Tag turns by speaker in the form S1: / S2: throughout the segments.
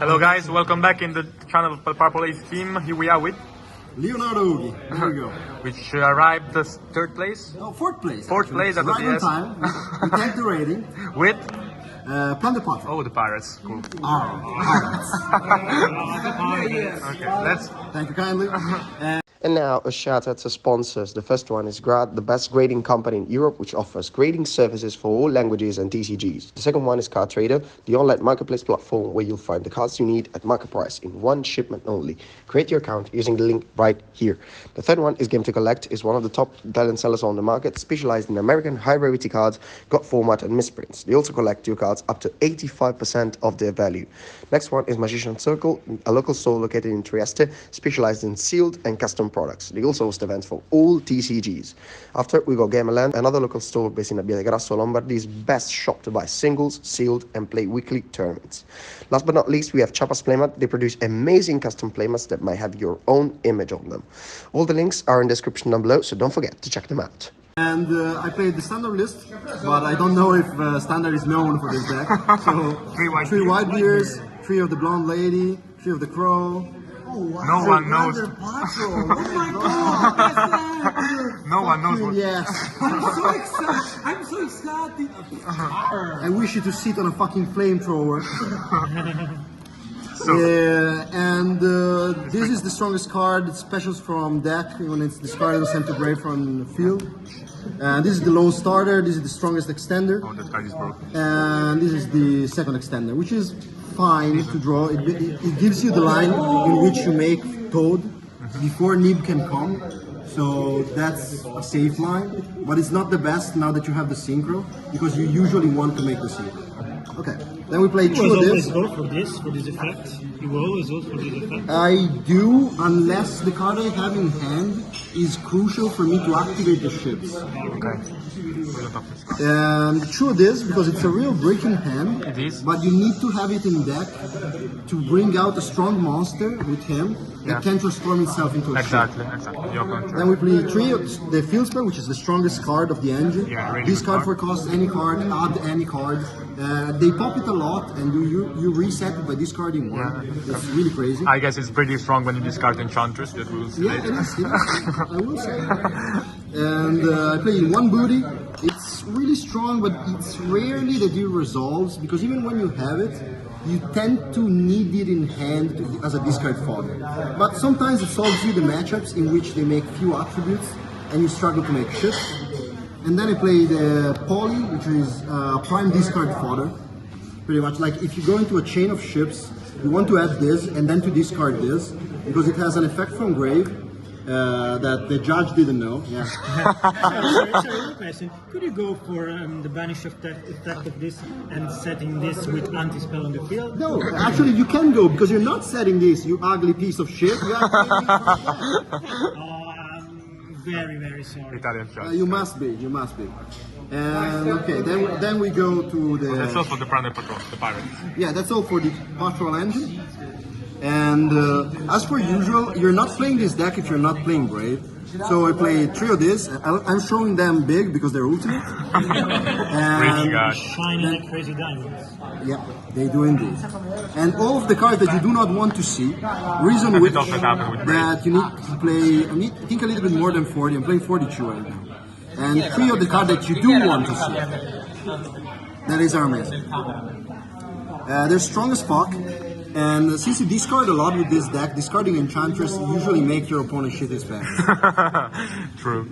S1: Hello guys, welcome back in the channel of the Purple Ace team. Here we are with
S2: Leonardo Ughi. There we go.
S1: which arrived the third place.
S2: No, fourth place.
S1: Fourth place at
S2: right
S1: OTS.
S2: on time. We take the rating.
S1: With
S2: Plunder Patrol.
S1: oh, the Pirates. Cool. Okay, let's.
S2: Thank you kindly.
S3: And now a shout out to sponsors. The first one is GRAAD, the best grading company in Europe, which offers grading services for all languages and TCGs. The second one is CARDTRADER, the online marketplace platform where you'll find the cards you need at market price in one shipment only. Create your account using the link right here. The third one is Game to Collect, is one of the top talent sellers on the market, specialized in American high rarity cards, got format and misprints. They also collect your cards up to 85% of their value. Next one is Magician Circle, a local store located in Trieste, specialized in sealed and custom products. They also host events for all TCGs. After we go GAMERLAND, another local store based in ABBIATEGRASSO, Lombardy's best shop to buy singles, sealed and play weekly tournaments. Last but not least, we have CHAPA'S Playmat. They produce amazing custom playmats that might have your own image on them. All the links are in the description down below, so don't forget to check them out.
S2: And I played the standard list, but I don't know if standard is known for this deck. So three white beers, 3 of the blonde lady, 3 of the crow.
S1: No one knows.
S2: Oh my god!
S1: No one knows what.
S2: Yes.
S4: I'm so excited.
S2: I wish you to sit on a fucking flamethrower. This is the strongest card. It specials from deck when it's discarded and sent to grave from the field. And this is the lone starter. This is the strongest extender.
S1: Oh, that card is broken.
S2: And this is the second extender, which is fine to draw. It gives you the line in which you make Toad before Nib can come. So that's a safe line, but it's not the best now that you have the synchro, because you usually want to make the synchro. Okay, then we play 2 of this.
S4: You always go for this effect? You always go for this effect?
S2: I do, unless the card I have in hand is crucial for me to activate the ships.
S1: Okay.
S2: And true this, because it's a real brick in hand,
S1: It is.
S2: but you need to have it in deck to bring out a strong monster with him that can transform itself into a ship.
S1: Exactly. Your control.
S2: Then we play 3 of the field spell, which is the strongest card of the engine.
S1: Yeah, really
S2: This
S1: good
S2: card for
S1: card.
S2: cost any card, add any card. They pop it a lot, and you reset it by discarding 1. It's really crazy.
S1: I guess it's pretty strong when you discard Enchantress, that we will see
S2: Yeah,
S1: later.
S2: it is. I will say. And I play 1 booty. It's really strong, but it's rarely that it resolves, because even when you have it, you tend to need it in hand as a discard fodder. But sometimes it solves you the matchups in which they make few attributes and you struggle to make ships. And then I play the Poly, which is prime discard fodder. Pretty much like if you go into a chain of ships, you want to add this and then to discard this, because it has an effect from grave that the judge didn't know. Yeah.
S4: Sorry, question. Could you go for the banish effect of this and setting this with anti-spell on the field?
S2: No, actually you can go, because you're not setting this, you ugly piece of shit. You have
S4: Very, very sorry.
S1: Italian shot.
S2: you must be. And okay, then we go to the.
S1: That's all for the Plunder Patrol, the Pirates.
S2: Yeah, that's all for the Patrol engine. And as per usual, you're not playing this deck if you're not playing Brave. So I play 3 of this. I'm showing them big because they're ultimate.
S1: Really good.
S4: Shining like crazy diamonds.
S2: Yeah, they do indeed. And all of the cards that you do not want to see, reason which
S1: also happen with
S2: that you need to play, I need to think a little bit more than 40. I'm playing 42 right now. And 3 of the cards that you do want to see. That is amazing. They're strong as fuck. And since you discard a lot with this deck, discarding Enchantress usually make your opponent shit his pants.
S1: True.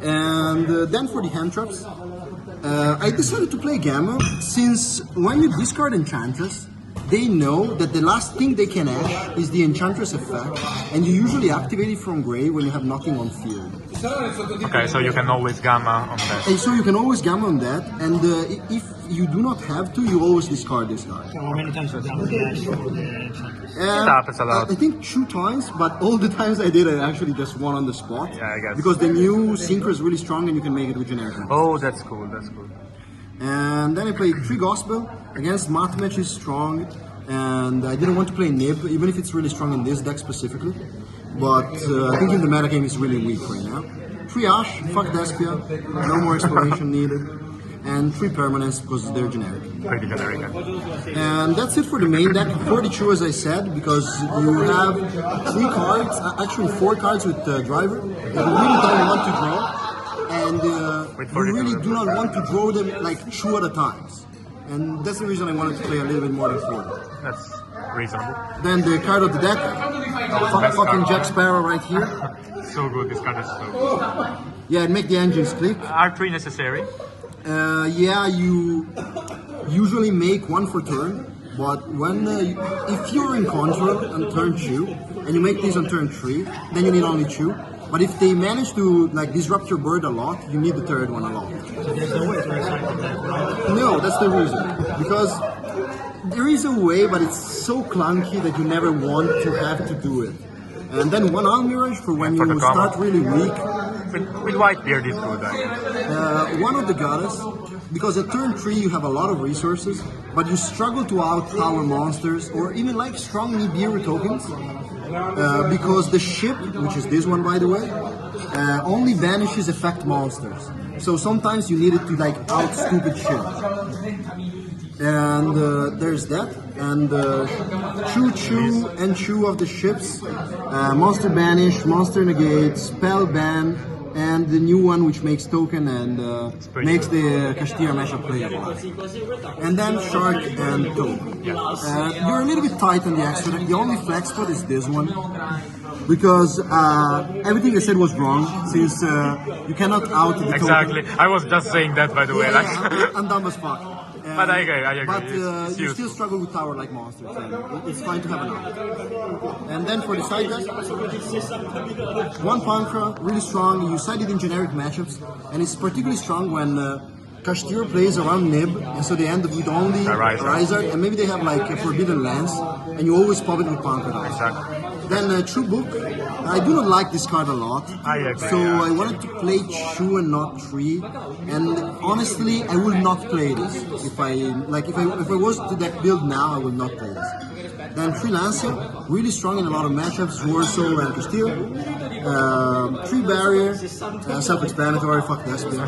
S2: And then for the hand traps, I decided to play Gamma, since when you discard Enchantress, they know that the last thing they can ash is the Enchantress effect, and you usually activate it from grave when you have nothing on field.
S1: Okay, so you can always gamma on that.
S2: And so you can always gamma on that, and if you do not have to, you always discard this card.
S4: How many times have you done the ash for the Enchantress?
S1: It happens a lot.
S2: I think 2 times, but all the times I did, I actually just won on the spot.
S1: Yeah, I guess.
S2: Because the new synchro is really strong and you can make it with generic.
S1: Oh, that's cool.
S2: And then I played 3 Gospel against Match is strong, and I didn't want to play Nib, even if it's really strong in this deck specifically. But I think in the meta game it's really weak right now. 3 Ash, fuck Despia, no more explanation needed, and 3 Permanents because they're generic.
S1: Pretty generic.
S2: And that's it for the main deck. 42 as I said, because you have 3 cards, actually 4 cards with driver that you really don't want to draw, and you really do not want to draw them like 2 at a time. And that's the reason I wanted to play a little bit more than 4.
S1: That's reasonable.
S2: Then the card of the deck, fucking Jack Sparrow right here.
S1: So good, this card is so good.
S2: Yeah, and make the engines click.
S1: Are 3 necessary?
S2: Yeah, you usually make 1 for turn, but when if you're in control on turn 2 and you make this on turn 3, then you need only 2. But if they manage to like disrupt your board a lot, you need the 3rd one a lot.
S4: So there's no way to recycle that, right?
S2: No, that's the reason. Because there is a way, but it's so clunky that you never want to have to do it. And then 1 Almirage for when you start really weak.
S1: With Whitebeard is good, I guess.
S2: 1 of the Goddess, because at turn 3 you have a lot of resources, but you struggle to outpower monsters or even like strong Nibiru tokens, because the ship, which is this one by the way, only banishes effect monsters. So sometimes you need it to like out stupid shit. And there's that, and Choo and Choo of the ships, Monster Banish, Monster Negate, Spell Ban, and the new one which makes token and makes the Castilla mashup playable. And then Shark and Toad. You're a little bit tight on the extra deck. The only flex spot is this one, because everything I said was wrong, since you cannot out the token.
S1: Exactly, I was just saying that by the way. Like.
S2: I'm dumb as fuck.
S1: But I agree.
S2: But you still struggle with tower-like monsters, and it's fine to have an out. And then for the side deck, 1 Pankra, really strong. You side it in generic matchups, and it's particularly strong when Kashtira plays around Nib, and so they end up with only Rizard, and maybe they have like a Forbidden Lance, and you always pop it with Pankra.
S1: Exactly.
S2: Then True Book, I do not like this card a lot,
S1: I agree,
S2: so I wanted to play 2 and not 3, and honestly I will not play this. If I was to deck build now, I would not play this. Then Freelancia, really strong in a lot of matchups, Warsaw and Castile. 3 Barrier, self-explanatory, fuck Despia.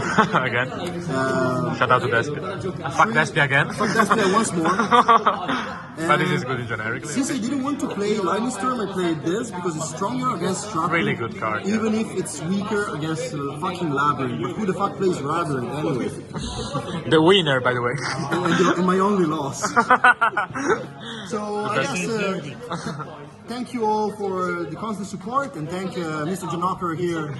S1: Again. Shout out to Despia. Fuck Despia again.
S2: Fuck Despia once more.
S1: But this is good in generic.
S2: Since I didn't want to play Lightning Storm, I played this because it's stronger against Structure.
S1: Really good card.
S2: Even if it's weaker against fucking Labyrinth. But who the fuck plays Labyrinth anyway?
S1: The winner, by the way.
S2: and my only loss. So I guess thank you all for the constant support, and thank Mr. Janocker here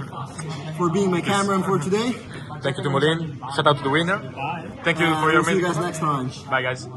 S2: for being my cameraman for today.
S1: Thank you to Molin. Shout out to the winner. Thank you for your
S2: See you guys next time.
S1: Bye guys.